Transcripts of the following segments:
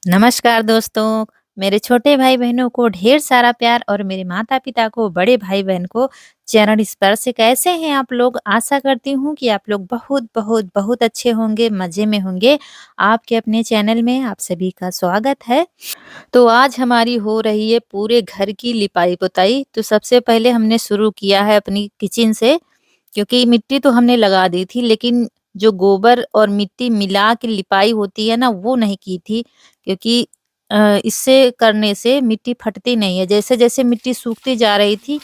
नमस्कार दोस्तों, मेरे छोटे भाई-बहनों को ढेर सारा प्यार और मेरे माता-पिता को, बड़े भाई-बहन को चरण स्पर्श। कैसे हैं आप लोग? आशा करती हूँ कि आप लोग बहुत अच्छे होंगे, मज़े में होंगे। आपके अपने चैनल में आप सभी का स्वागत है। तो आज हमारी हो रही है पूरे घर की लिपाई-पुताई। तो सबसे पहले हमने शुरू किया है अपनी किचन से, क्योंकि मिट्टी तो हमने लगा दी थी, लेकिन जो गोबर और मिट्टी मिला के लिपाई होती है ना, वो नहीं की थी। क्योंकि इससे करने से मिट्टी फटती नहीं है। जैसे-जैसे मिट्टी सूखती जा रही थी,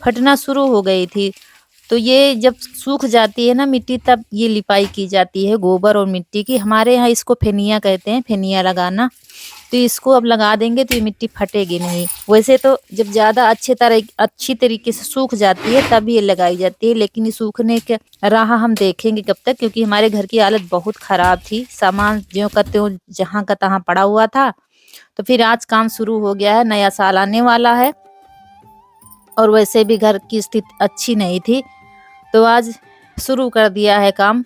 फटना शुरू हो गई थी। तो ये जब सूख जाती है ना मिट्टी, तब ये लिपाई की जाती है गोबर और मिट्टी की। हमारे यहाँ इसको फेनिया कहते हैं, फेनिया लगाना। तो इसको अब लगा देंगे तो ये मिट्टी फटेगी नहीं। वैसे तो जब ज़्यादा अच्छी तरीके से सूख जाती है तब ये लगाई जाती है, लेकिन ये सूखने के राह हम देखेंगे कब तक, क्योंकि हमारे घर की हालत बहुत ख़राब थी। सामान ज्यों का त्यों जहाँ का तहाँ पड़ा हुआ था। तो फिर आज काम शुरू हो गया है, नया साल आने वाला है और वैसे भी घर की स्थिति अच्छी नहीं थी। तो आज शुरू कर दिया है काम।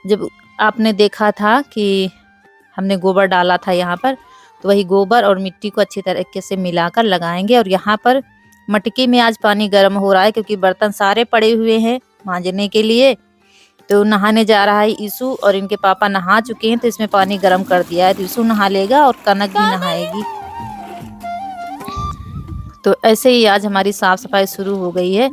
जब आपने देखा था कि हमने गोबर डाला था यहाँ पर, तो वही गोबर और मिट्टी को अच्छी तरीके से मिलाकर लगाएँगे। और यहाँ पर मटके में आज पानी गर्म हो रहा है, क्योंकि बर्तन सारे पड़े हुए हैं मांजने के लिए। तो नहाने जा रहा है ईशु, और इनके पापा नहा चुके हैं, तो इसमें पानी गर्म कर दिया है। तो ईशु नहा लेगा और कनक भी नहाएगी। तो ऐसे ही आज हमारी साफ-सफाई शुरू हो गई है।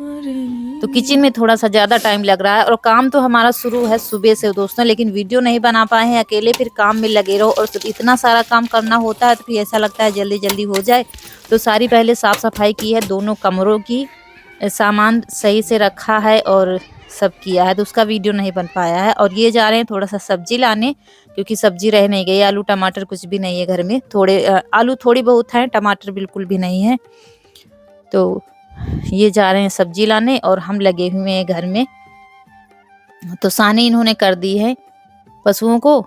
तो किचन में थोड़ा-सा ज़्यादा टाइम लग रहा है, और काम तो हमारा शुरू है सुबह से दोस्तों, लेकिन वीडियो नहीं बना पाए हैं। अकेले फिर काम में लगे रहो, और इतना सारा काम करना होता है तो फिर ऐसा लगता है जल्दी-जल्दी हो जाए। तो सारी पहले साफ-सफाई की है दोनों कमरों की, सामान सही से रखा है और सब किया है, तो उसका वीडियो नहीं बन पाया है। और ये जा रहे हैं थोड़ा-सा सब्ज़ी लाने, क्योंकि सब्ज़ी रह नहीं गई। आलू टमाटर कुछ भी नहीं है घर में। आलू थोड़ी बहुत हैं, टमाटर बिल्कुल भी नहीं है। तो ये जा रहे हैं सब्जी लाने, और हम लगे हुए हैं घर में। तो सानी इन्होंने कर दी है पशुओं को।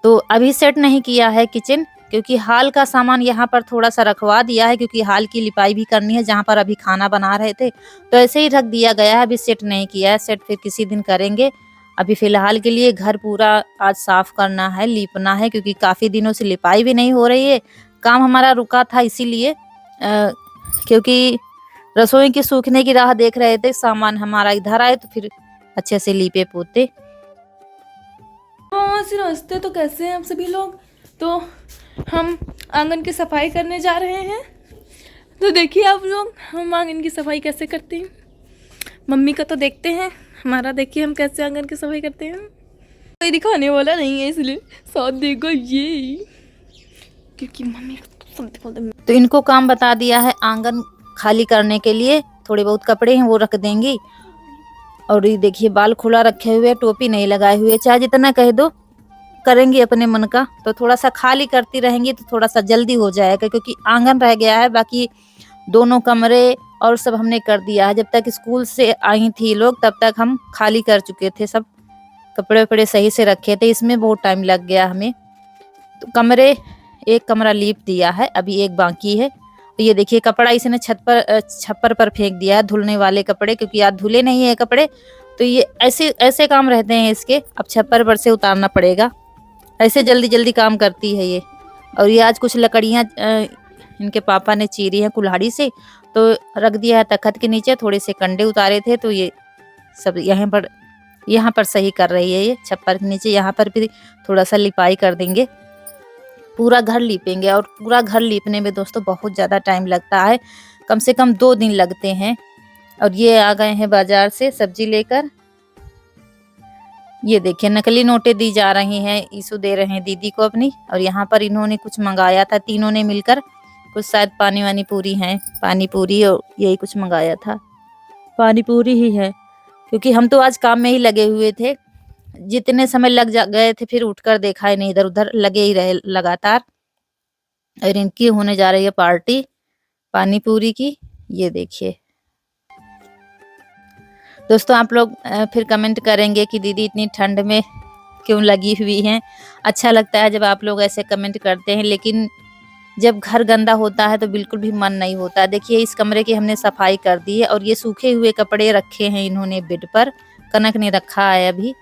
तो अभी सेट नहीं किया है किचन, क्योंकि हाल का सामान यहाँ पर थोड़ा-सा रखवा दिया है, क्योंकि हाल की लिपाई भी करनी है जहाँ पर अभी खाना बना रहे थे। तो ऐसे ही रख दिया गया है, अभी सेट नहीं किया है। सेट फिर किसी दिन करेंगे। अभी फ़िलहाल के लिए घर पूरा आज साफ करना है, लीपना है, क्योंकि काफ़ी दिनों से लिपाई भी नहीं हो रही है। काम हमारा रुका था इसीलिए, क्योंकि रसोई के सूखने की राह देख रहे थे। सामान हमारा इधर आए तो फिर अच्छे से लीपे-पोते। हाँ, ऐसे रास्ते तो कैसे हैं आप सभी लोग। तो हम आंगन की सफाई करने जा रहे हैं। तो देखिए आप लोग, हम आंगन की सफाई कैसे करते हैं। मम्मी का तो देखते हैं, हमारा देखिए हम कैसे आंगन की सफाई करते हैं। कोई दिखाने वाला नहीं है, इसलिए साथ देगा ये, क्योंकि मम्मी को तो सब दिखा दे। तो इनको काम बता दिया है आंगन खाली करने के लिए। थोड़े बहुत कपड़े हैं वो रख देंगी। और ये देखिए बाल खुला रखे हुए, टोपी नहीं लगाए हुए। चाहे जितना कह दो, करेंगी अपने मन का। तो थोड़ा-सा खाली करती रहेंगी तो थोड़ा-सा जल्दी हो जाएगा, क्योंकि आंगन रह गया है। बाकी दोनों कमरे और सब हमने कर दिया है। जब तक स्कूल से आई थी लोग, तब तक हम खाली कर चुके थे सब। कपड़े-वपड़े सही से रखे थे। इसमें बहुत टाइम लग गया हमें। तो एक कमरा लीप दिया है, अभी एक बाकी है। तो ये देखिए कपड़ा इसने छप्पर पर फेंक दिया है, धुलने वाले कपड़े, क्योंकि आज धुले नहीं है कपड़े। तो ये ऐसे ऐसे काम रहते हैं इसके। अब छप्पर पर से उतारना पड़ेगा। ऐसे जल्दी-जल्दी काम करती है ये। और ये आज कुछ लकड़ियाँ इनके पापा ने चीरी हैं कुल्हाड़ी से, तो रख दिया है तख्त के नीचे। थोड़े से कंडे उतारे थे, तो ये सब यहाँ पर सही कर रही है ये छप्पर के नीचे। यहाँ पर भी थोड़ा-सा लिपाई कर देंगे। पूरा घर लीपेंगे, और पूरा घर लीपने में दोस्तों बहुत ज़्यादा टाइम लगता है। कम से कम 2 दिन लगते हैं। और ये आ गए हैं बाज़ार से सब्ज़ी लेकर। ये देखिए नकली नोटें दी जा रही हैं, ईशु दे रहे हैं दीदी को अपनी। और यहाँ पर इन्होंने कुछ मँगाया था तीनों ने मिलकर। कुछ शायद पानी-वानी पूरी हैं, पानी पूरी और यही कुछ मँगाया था। पानी पूरी ही है, क्योंकि हम तो आज काम में ही लगे हुए थे। जितने समय लग जा गए थे, फिर उठकर देखा ही नहीं, इधर-उधर लगे ही रहे लगातार। और इनकी होने जा रही है पार्टी पानी पूरी की। ये देखिए दोस्तों, आप लोग फिर कमेंट करेंगे कि दीदी इतनी ठंड में क्यों लगी हुई हैं। अच्छा लगता है जब आप लोग ऐसे कमेंट करते हैं, लेकिन जब घर गंदा होता है तो बिल्कुल भी मन नहीं होता। देखिए इस कमरे की हमने सफाई कर दी है, और ये सूखे हुए कपड़े रखे हैं इन्होंने बेड पर। कनक ने रखा है अभी।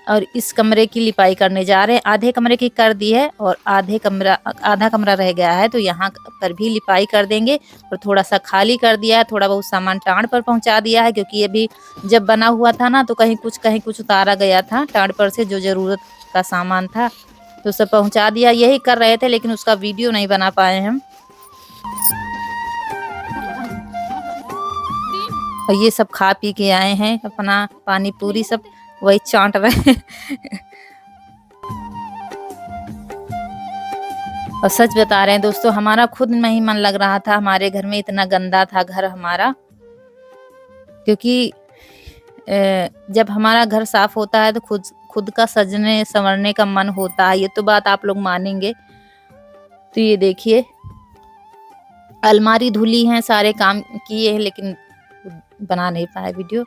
और इस कमरे की लिपाई करने जा रहे हैं। आधे कमरे की कर दी है और आधा कमरा रह गया है, तो यहाँ पर भी लिपाई कर देंगे। और थोड़ा सा खाली कर दिया है, थोड़ा बहुत सामान टाँड़ पर पहुँचा दिया है, क्योंकि ये भी जब बना हुआ था ना तो कहीं कुछ उतारा गया था टाँड़ पर से, जो ज़रूरत का सामान था तो सब पहुँचा दिया। यही कर रहे थे, लेकिन उसका वीडियो नहीं बना पाए हम। और ये सब खा पी के आए हैं, अपना पानी पूरी सब वही चाट रहे हैं। और सच बता रहे हैं दोस्तों, हमारा खुद नहीं मन लग रहा था, हमारे घर में इतना गंदा था घर हमारा। क्योंकि जब हमारा घर साफ होता है तो खुद का सजने संवरने का मन होता है, ये तो बात आप लोग मानेंगे। तो ये देखिए, अलमारी धुली है, सारे काम किए हैं, लेकिन बना नहीं पाए वीडियो।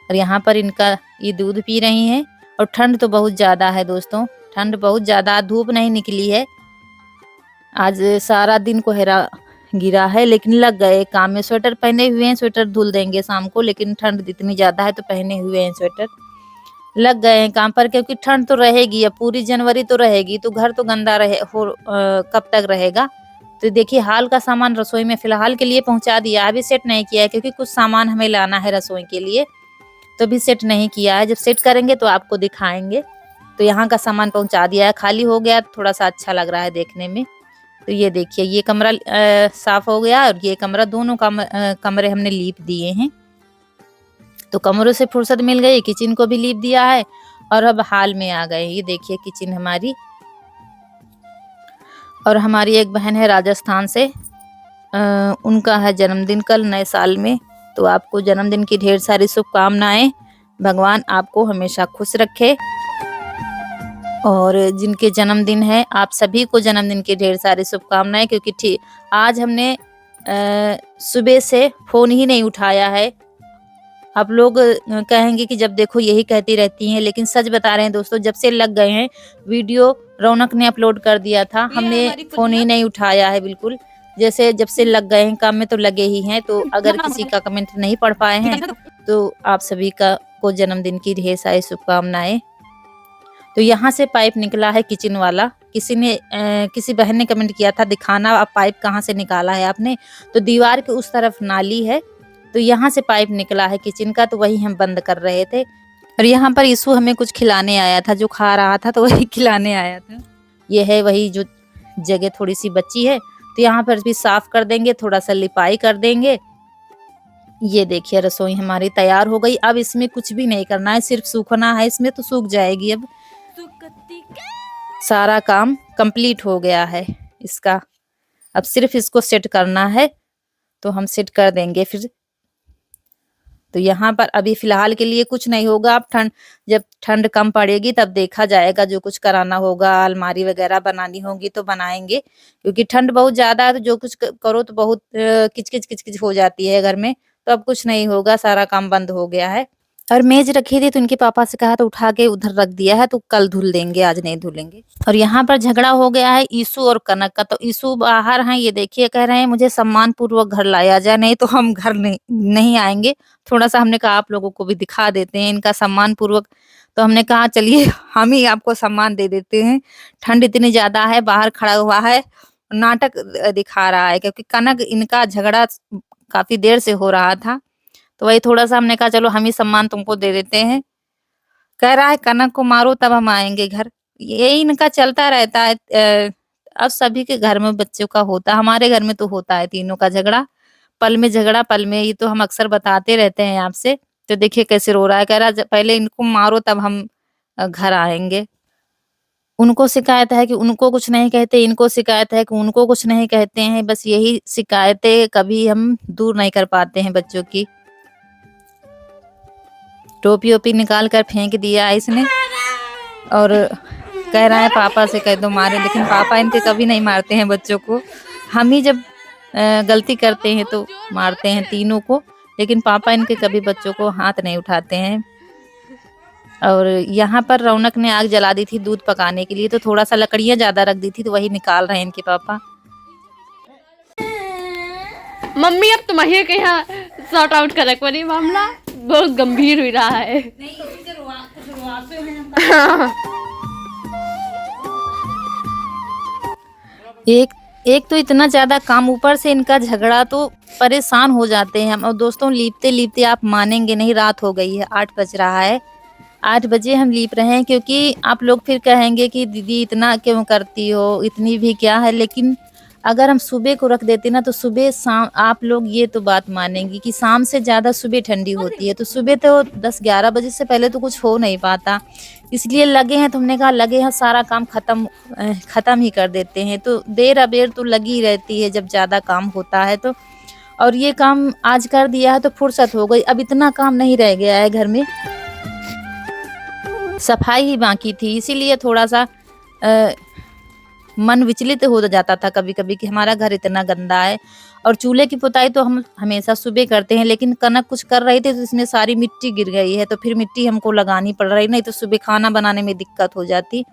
और यहाँ पर इनका ये दूध पी रही हैं। और ठंड तो बहुत ज़्यादा है दोस्तों, ठंड बहुत ज़्यादा, धूप नहीं निकली है। आज सारा दिन कोहरा गिरा है, लेकिन लग गए काम में। स्वेटर पहने हुए हैं, स्वेटर धुल देंगे शाम को, लेकिन ठंड इतनी ज़्यादा है तो पहने हुए हैं स्वेटर। लग गए हैं काम पर, क्योंकि ठंड तो रहेगी, अब पूरी जनवरी तो रहेगी, तो घर तो गंदा कब तक रहेगा। तो देखिए, हाल का सामान रसोई में फ़िलहाल के लिए पहुंचा दिया, अभी सेट नहीं किया है, क्योंकि कुछ सामान हमें लाना है रसोई के लिए, तो अभी सेट नहीं किया है। जब सेट करेंगे तो आपको दिखाएंगे। तो यहाँ का सामान पहुंचा दिया है, खाली हो गया, थोड़ा सा अच्छा लग रहा है देखने में। तो ये देखिए, ये कमरा साफ हो गया, और ये कमरा, दोनों कमरे हमने लीप दिए हैं। तो कमरों से फुर्सत मिल गई, किचन को भी लीप दिया है, और अब हाल में आ गए। ये देखिए किचन हमारी। और हमारी एक बहन है राजस्थान से, उनका है जन्मदिन कल नए साल में, तो आपको जन्मदिन की ढेर सारी शुभकामनाएं। भगवान आपको हमेशा खुश रखे। और जिनके जन्मदिन है, आप सभी को जन्मदिन की ढेर सारी शुभकामनाएं। क्योंकि आज हमने सुबह से फ़ोन ही नहीं उठाया है। आप लोग कहेंगे कि जब देखो यही कहती रहती हैं, लेकिन सच बता रहे हैं दोस्तों, जब से लग गए हैं, वीडियो रौनक ने अपलोड कर दिया था, हमने फ़ोन ही नहीं उठाया है बिल्कुल। जैसे जब से लग गए हैं काम में, तो लगे ही हैं। तो अगर किसी का कमेंट नहीं पढ़ पाए हैं, तो आप सभी को जन्मदिन की ढेर सारी शुभकामनाएं। तो यहाँ से पाइप निकला है किचन वाला। किसी बहन ने कमेंट किया था, दिखाना आप पाइप कहाँ से निकाला है आपने। तो दीवार के उस तरफ नाली है, तो यहाँ से पाइप निकला है किचन का, तो वही हम बंद कर रहे थे। और यहाँ पर ईशु हमें कुछ खिलाने आया था, जो खा रहा था तो वही खिलाने आया था। ये है वही जो जगह थोड़ी सी बची है, तो यहाँ पर भी साफ कर देंगे, थोड़ा सा लिपाई कर देंगे। ये देखिए, रसोई हमारी तैयार हो गई। अब इसमें कुछ भी नहीं करना है, सिर्फ सूखना है इसमें, तो सूख जाएगी। अब सारा काम कंप्लीट हो गया है इसका, अब सिर्फ इसको सेट करना है, तो हम सेट कर देंगे फिर। तो यहाँ पर अभी फिलहाल के लिए कुछ नहीं होगा। अब जब ठंड कम पड़ेगी तब देखा जाएगा, जो कुछ कराना होगा, अलमारी वगैरह बनानी होगी तो बनाएंगे। क्योंकि ठंड बहुत ज़्यादा है, तो जो कुछ करो तो बहुत किचकिच हो जाती है घर में। तो अब कुछ नहीं होगा, सारा काम बंद हो गया है। और मेज रखी थी, तो इनके पापा से कहा तो उठा के उधर रख दिया है, तो कल धुल देंगे, आज नहीं धुलेंगे। और यहाँ पर झगड़ा हो गया है ईशु और कनक का। तो ईशु बाहर हैं, ये देखिए, कह रहे हैं मुझे सम्मान पूर्वक घर लाया जाए, नहीं तो हम घर नहीं आएंगे। थोड़ा सा हमने कहा आप लोगों को भी दिखा देते हैं इनका सम्मान पूर्वक। तो हमने कहा चलिए हम ही आपको सम्मान दे देते हैं। ठंड इतनी ज्यादा है, बाहर खड़ा हुआ है, नाटक दिखा रहा है, क्योंकि कनक इनका झगड़ा काफी देर से हो रहा था। तो वही थोड़ा सा हमने कहा चलो हम ही सम्मान तुमको दे देते हैं। कह रहा है कनक को मारो तब हम आएंगे घर। ये इनका चलता रहता है। अब सभी के घर में बच्चों का होता है, हमारे घर में तो होता है तीनों का झगड़ा, पल में झगड़ा, पल में। ये तो हम अक्सर बताते रहते हैं आपसे। तो देखिए कैसे रो रहा है, कह रहा है पहले इनको मारो तब हम घर आएंगे। उनको शिकायत है कि उनको कुछ नहीं कहते, इनको शिकायत है कि उनको कुछ नहीं कहते हैं। बस यही शिकायतें कभी हम दूर नहीं कर पाते हैं बच्चों की। टोपी ओपी निकाल कर फेंक दिया इसने, और कह रहा है पापा से कह दो मारे, लेकिन पापा इनके कभी नहीं मारते हैं बच्चों को। हम ही जब गलती करते हैं तो मारते हैं तीनों को, लेकिन पापा इनके कभी बच्चों को हाथ नहीं उठाते हैं। और यहाँ पर रौनक ने आग जला दी थी दूध पकाने के लिए, तो थोड़ा सा लकड़ियाँ ज्यादा रख दी थी, तो वही निकाल रहे हैं इनके पापा। मम्मी अब तुम्हें के यहाँ सॉर्ट आउट करे कोई मामला बहुत गंभीर हो रहा है। एक एक तो इतना ज़्यादा काम, ऊपर से इनका झगड़ा, तो परेशान हो जाते हैं हम। और दोस्तों लीपते-लीपते आप मानेंगे नहीं, रात हो गई है, 8 बज रहा है। 8 बजे हम लीप रहे हैं, क्योंकि आप लोग फिर कहेंगे कि दीदी इतना क्यों करती हो, इतनी भी क्या है। लेकिन अगर हम सुबह को रख देते ना, तो सुबह शाम, आप लोग ये तो बात मानेंगी कि शाम से ज़्यादा सुबह ठंडी होती है। तो सुबह तो 10-11 बजे से पहले तो कुछ हो नहीं पाता। इसलिए लगे हैं, तुमने कहा लगे हैं, सारा काम ख़त्म ही कर देते हैं। तो देर अबेर तो लगी रहती है जब ज़्यादा काम होता है तो। और ये काम आज कर दिया है तो फुर्सत हो गई। अब इतना काम नहीं रह गया है घर में, सफाई ही बाकी थी। इसीलिए थोड़ा-सा मन विचलित हो जाता था कभी-कभी कि हमारा घर इतना गंदा है। और चूल्हे की पुताई तो हम हमेशा सुबह करते हैं, लेकिन कनक कुछ कर रही थी तो इसमें सारी मिट्टी गिर गई है, तो फिर मिट्टी हमको लगानी पड़ रही, नहीं तो सुबह खाना बनाने में दिक्कत हो जाती।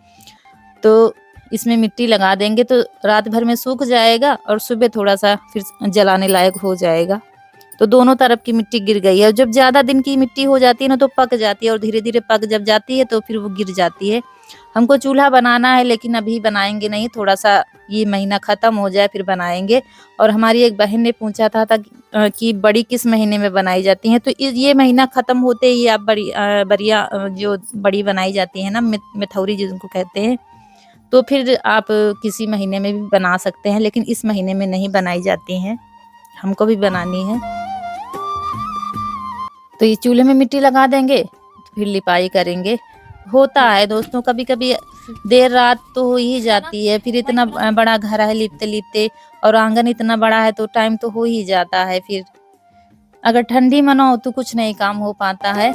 तो इसमें मिट्टी लगा देंगे तो रात भर में सूख जाएगा और सुबह थोड़ा-सा फिर जलाने लायक हो जाएगा। तो दोनों तरफ की मिट्टी गिर गई है, और जब ज़्यादा दिन की मिट्टी हो जाती है ना तो पक जाती है, और धीरे-धीरे पक जब जाती है तो फिर वो गिर जाती है। हमको चूल्हा बनाना है, लेकिन अभी बनाएँगे नहीं, थोड़ा-सा ये महीना ख़त्म हो जाए फिर बनाएँगे। और हमारी एक बहन ने पूछा था कि बड़ी किस महीने में बनाई जाती हैं, तो ये महीना ख़त्म होते ही आप बरिया जो बड़ी बनाई जाती है ना, मिथौरी जिनको कहते हैं, तो फिर आप किसी महीने में भी बना सकते हैं, लेकिन इस महीने में नहीं बनाई जाती हैं, हमको भी बनानी है। तो ये चूल्हे में मिट्टी लगा देंगे, फिर लिपाई करेंगे। होता है दोस्तों, कभी-कभी देर रात तो हो ही जाती है, फिर इतना बड़ा घर है लिपते-लिपते, और आंगन इतना बड़ा है तो टाइम तो हो ही जाता है। फिर अगर ठंडी मनाओ तो कुछ नहीं काम हो पाता है,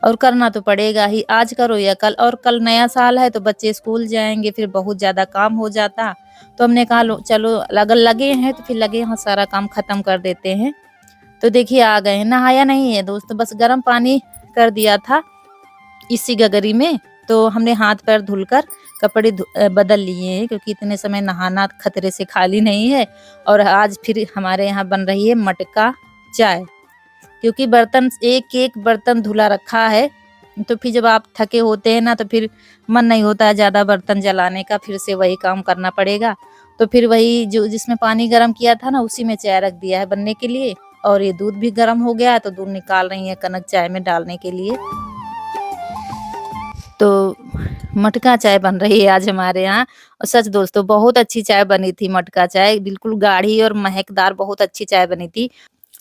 और करना तो पड़ेगा ही, आज करो या कल। और कल नया साल है तो बच्चे स्कूल जाएँगे, फिर बहुत ज़्यादा काम हो जाता। तो हमने कहा लो चलो, अगर लगे हैं तो फिर लगे हैं, सारा काम ख़त्म कर देते हैं। तो देखिए आ गए हैं, नहाया नहीं है दोस्तों, बस गर्म पानी कर दिया था इसी गगरी में, तो हमने हाथ पैर धुलकर कपड़े बदल लिए हैं, क्योंकि इतने समय नहाना खतरे से खाली नहीं है। और आज फिर हमारे यहाँ बन रही है मटका चाय, क्योंकि बर्तन एक-एक बर्तन धुला रखा है, तो फिर जब आप थके होते हैं ना तो फिर मन नहीं होता है ज़्यादा बर्तन जलाने का, फिर से वही काम करना पड़ेगा। तो फिर वही जो जिसमें पानी गरम किया था ना, उसी में चाय रख दिया है बनने के लिए। और ये दूध भी गरम हो गया है, तो दूध निकाल रही हैं कनक चाय में डालने के लिए। तो मटका चाय बन रही है आज हमारे यहाँ। और सच दोस्तों, बहुत अच्छी चाय बनी थी मटका चाय, बिल्कुल गाढ़ी और महकदार, बहुत अच्छी चाय बनी थी।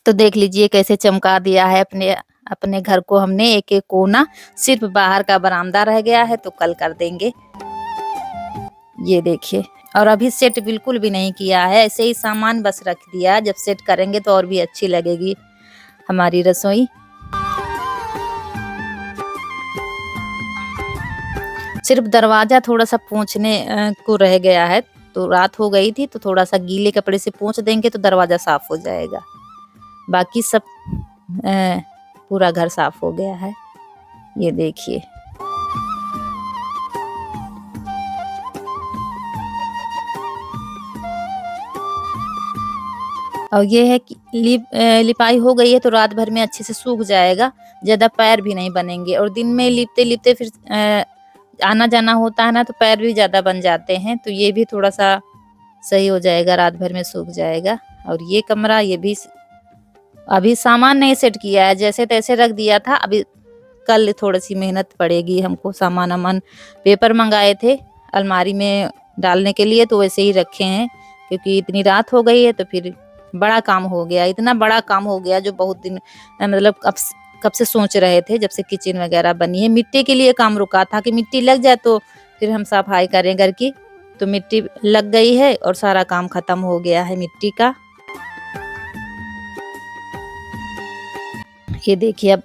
तो देख लीजिए कैसे चमका दिया है अपने अपने घर को हमने, एक-एक कोना। सिर्फ बाहर का बरामदा रह गया है, तो कल कर देंगे। ये देखिए, और अभी सेट बिल्कुल भी नहीं किया है, ऐसे ही सामान बस रख दिया। जब सेट करेंगे तो और भी अच्छी लगेगी हमारी रसोई। सिर्फ दरवाज़ा थोड़ा-सा पोंछने को रह गया है, तो रात हो गई थी तो थोड़ा-सा गीले कपड़े से पोंछ देंगे तो दरवाज़ा साफ हो जाएगा। बाकी सब पूरा घर साफ हो गया है। ये देखिए। और ये है कि लिपाई हो गई है तो रात भर में अच्छे से सूख जाएगा, ज़्यादा पैर भी नहीं बनेंगे। और दिन में लिपते-लिपते फिर आना-जाना होता है ना, तो पैर भी ज़्यादा बन जाते हैं, तो ये भी थोड़ा-सा सही हो जाएगा, रात भर में सूख जाएगा। और ये कमरा, ये भी अभी सामान नहीं सेट किया है, जैसे-तैसे रख दिया था। अभी कल थोड़ी-सी मेहनत पड़ेगी हमको, सामान-वामान, पेपर मँगाए थे अलमारी में डालने के लिए, तो वैसे ही रखे हैं, क्योंकि इतनी रात हो गई है तो फिर बड़ा काम हो गया, इतना बड़ा काम हो गया जो बहुत दिन मतलब कब से सोच रहे थे, जब से किचन वगैरह बनी है। मिट्टी के लिए काम रुका था कि मिट्टी लग जाए तो फिर हम सफाई करें घर की, तो मिट्टी लग गई है और सारा काम खत्म हो गया है मिट्टी का। ये देखिए अब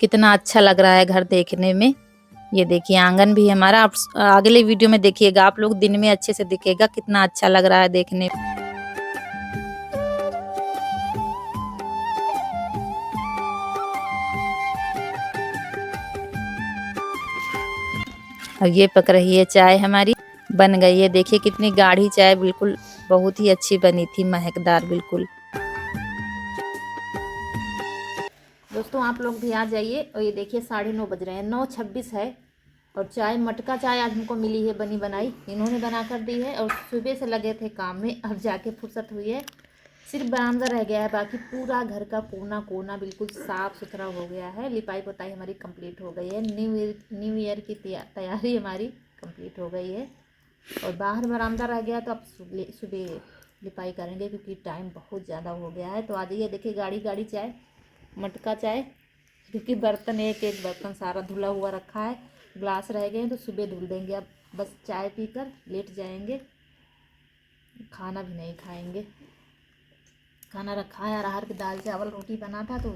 कितना अच्छा लग रहा है घर देखने में। ये देखिए आंगन भी हमारा, आप अगले वीडियो में देखिएगा आप लोग, दिन में अच्छे से दिखेगा कितना अच्छा लग रहा है देखने में। और ये पक रही है चाय हमारी, बन गई है। देखिए कितनी गाढ़ी चाय, बिल्कुल बहुत ही अच्छी बनी थी, महकदार बिल्कुल। दोस्तों आप लोग भी आ जाइए। और ये देखिए 9:30 बज रहे हैं, 9:26 है। और चाय, मटका चाय आज हमको मिली है बनी बनाई, इन्होंने बना कर दी है। और सुबह से लगे थे काम में, अब जाके फुर्सत हुई है। सिर्फ बरामदा रह गया है, बाकी पूरा घर का कोना कोना बिल्कुल साफ़ सुथरा हो गया है। लिपाई पोताई हमारी कंप्लीट हो गई है। न्यू ईयर की तैयारी हमारी कंप्लीट हो गई है। और बाहर बरामदा रह गया तो अब सुबह सुबह लिपाई करेंगे, क्योंकि टाइम बहुत ज़्यादा हो गया है। तो आ जाइए, देखिए गाड़ी गाड़ी चाय, मटका चाय, क्योंकि बर्तन एक एक बर्तन सारा धुला हुआ रखा है। ग्लास रह गए हैं तो सुबह धुल देंगे। अब बस चाय पीकर लेट जाएंगे, खाना भी नहीं खाएंगे। खाना रखा है, अरहर की दाल चावल रोटी बना था, तो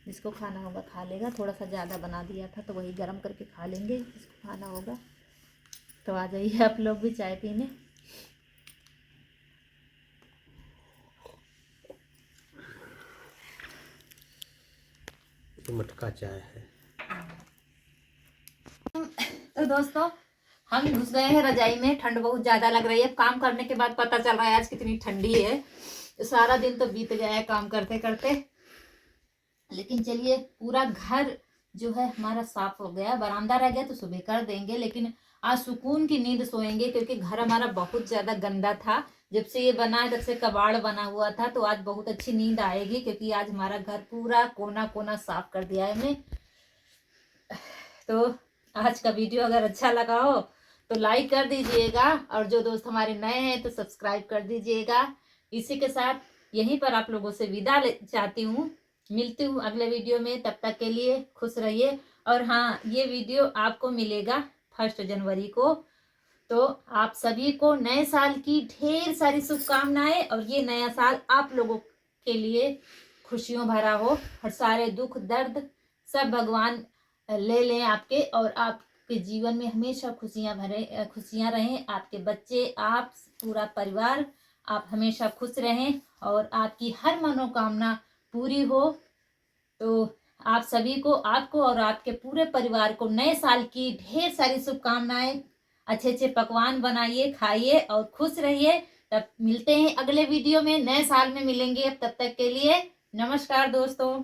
जिसको खाना होगा खा लेगा। थोड़ा सा ज़्यादा बना दिया था तो वही गर्म करके खा लेंगे जिसको खाना होगा। तो आ जाइए आप लोग भी चाय पीने। तो मटका चाय है। तो दोस्तों हम घुस गए हैं रजाई में। ठंड बहुत ज़्यादा लग रही है। काम करने के बाद पता चल रहा है आज कितनी ठंडी है। सारा दिन तो बीत गया है काम करते करते, लेकिन चलिए पूरा घर जो है हमारा साफ हो गया। बरामदा रह गया तो सुबह कर देंगे, लेकिन आज सुकून की नींद सोएंगे, क्योंकि घर हमारा बहुत ज़्यादा गंदा था। जब से ये बना है तब से कबाड़ बना हुआ था, तो आज बहुत अच्छी नींद आएगी, क्योंकि आज हमारा घर पूरा कोना कोना साफ कर दिया है हमने। तो आज का वीडियो अगर अच्छा लगा हो तो लाइक कर दीजिएगा, और जो दोस्त हमारे नए हैं तो सब्सक्राइब कर दीजिएगा। इसी के साथ यहीं पर आप लोगों से विदा चाहती हूँ। मिलती हूँ अगले वीडियो में, तब तक के लिए खुश रहिए। और हाँ, ये वीडियो आपको मिलेगा 1 जनवरी को। तो आप सभी को नए साल की ढेर सारी शुभकामनाएं, और ये नया साल आप लोगों के लिए खुशियों भरा हो, और सारे दुख दर्द सब भगवान ले लें आपके, और आपके जीवन में हमेशा खुशियां रहें। आपके बच्चे, आप, पूरा परिवार, आप हमेशा खुश रहें, और आपकी हर मनोकामना पूरी हो। तो आप सभी को, आपको और आपके पूरे परिवार को नए साल की ढेर सारी शुभकामनाएं। अच्छे अच्छे पकवान बनाइए, खाइए और खुश रहिए। तब मिलते हैं अगले वीडियो में, नए साल में मिलेंगे। अब तब तक के लिए नमस्कार दोस्तों।